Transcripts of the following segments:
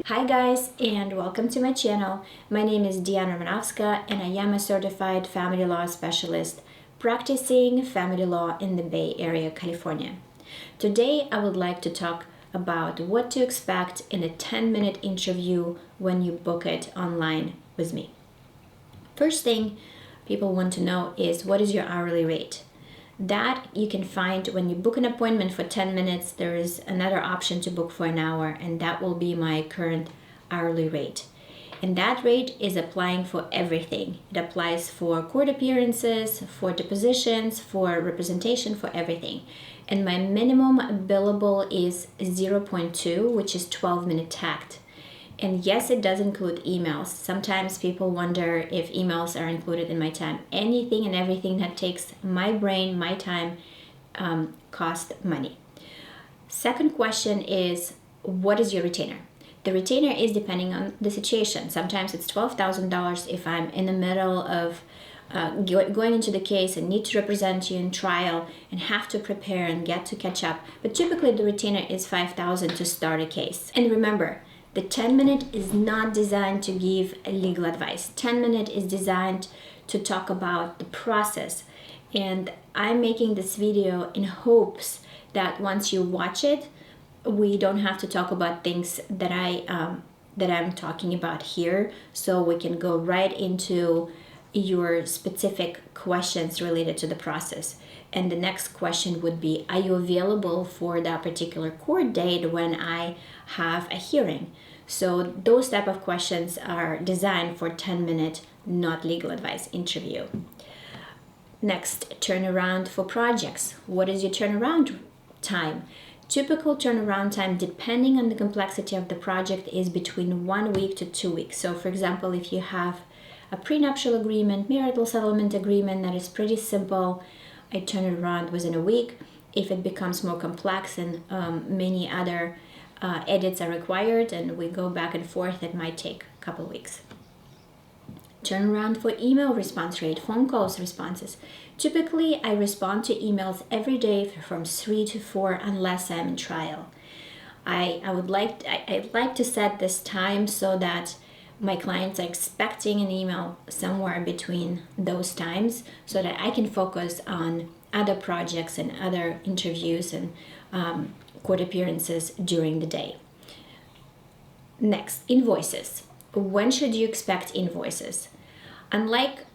Hi guys, and welcome to my channel. My name is Diana Romanowska and I am a certified family law specialist practicing family law in the Bay Area, California. Today I would like to talk about what to expect in a 10-minute interview when you book it online with me. First thing people want to know is, what is your hourly rate? That you can find when you book an appointment for 10 minutes. There is another option to book for an hour, and that will be my current hourly rate. And that rate is applying for everything. It applies for court appearances, for depositions, for representation, for everything. And my minimum billable is 0.2, which is 12-minute tact. And yes, it does include emails. Sometimes people wonder if emails are included in my time. Anything and everything that takes my brain, my time, costs money. Second question is, what is your retainer? The retainer is depending on the situation. Sometimes it's $12,000 if I'm in the middle of going into the case and need to represent you in trial and have to prepare and get to catch up. But typically the retainer is $5,000 to start a case. And remember, the 10-minute is not designed to give legal advice. 10-minute is designed to talk about the process. And I'm making this video in hopes that once you watch it, we don't have to talk about things that I'm talking about here, so we can go right into your specific questions related to the process. And the next question would be, are you available for that particular court date when I have a hearing? So those type of questions are designed for 10-minute, not legal advice interview. Next, turnaround for projects. What is your turnaround time? Typical turnaround time, depending on the complexity of the project, is between 1 week to 2 weeks. So for example, if you have a prenuptial agreement, marital settlement agreement that is pretty simple, I turn it around within a week. If it becomes more complex and many other edits are required and we go back and forth, it might take a couple weeks. Turnaround for email response rate, phone calls responses. Typically, I respond to emails every day from 3 to 4 unless I'm in trial. I'd like to set this time so that my clients are expecting an email somewhere between those times so that I can focus on other projects and other interviews and court appearances during the day. Next, invoices. When should you expect invoices? Unlike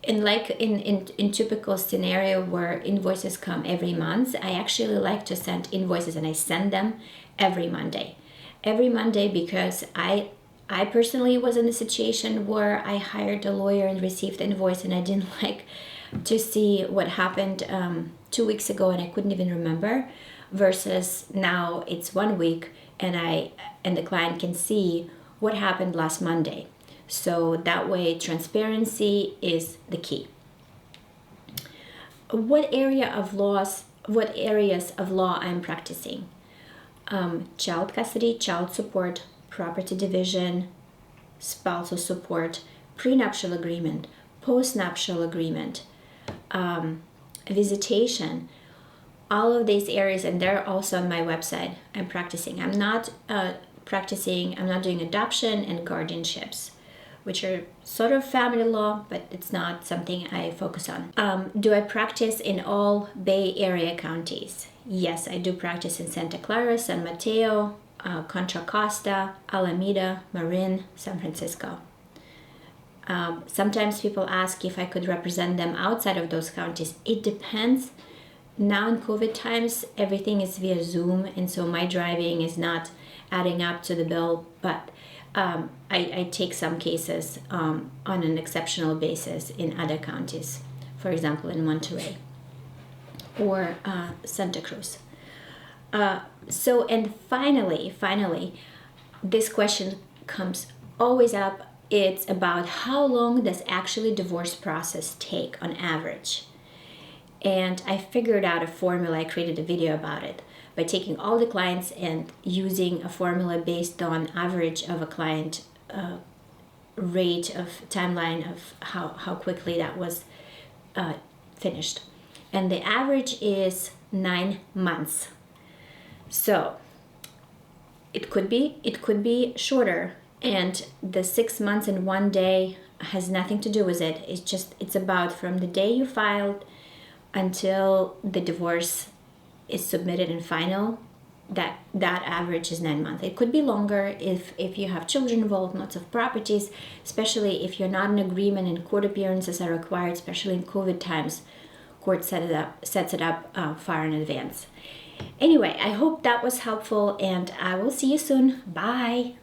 in typical scenario where invoices come every month, I actually like to send invoices, and I send them every Monday. Every Monday, because I personally was in a situation where I hired a lawyer and received an invoice, and I didn't like to see what happened 2 weeks ago, and I couldn't even remember, versus now it's 1 week and the client can see what happened last Monday. So that way, transparency is the key. What areas of law I'm practicing? Child custody, child support, property division, spousal support, prenuptial agreement, postnuptial agreement, visitation, all of these areas, and they're also on my website. I'm practicing. I'm not doing adoption and guardianships, which are sort of family law, but it's not something I focus on. Do I practice in all Bay Area counties? Yes, I do practice in Santa Clara, San Mateo, Contra Costa, Alameda, Marin, San Francisco. Sometimes people ask if I could represent them outside of those counties. It depends. Now in COVID times, everything is via Zoom, and so my driving is not adding up to the bill, but I take some cases on an exceptional basis in other counties, for example in Monterey or Santa Cruz. And finally, this question comes always up. It's about how long does actually divorce process take on average? And I figured out a formula. I created a video about it by taking all the clients and using a formula based on average of a client rate of timeline of how quickly that was finished. And the average is 9 months. So It could be shorter, and the 6 months and 1 day has nothing to do with it. It's about from the day you filed until the divorce is submitted and final. That average is 9 months. It could be longer if you have children involved, lots of properties, especially if you're not in agreement and court appearances are required, especially in COVID times. Court sets it up far in advance. Anyway, I hope that was helpful, and I will see you soon. Bye.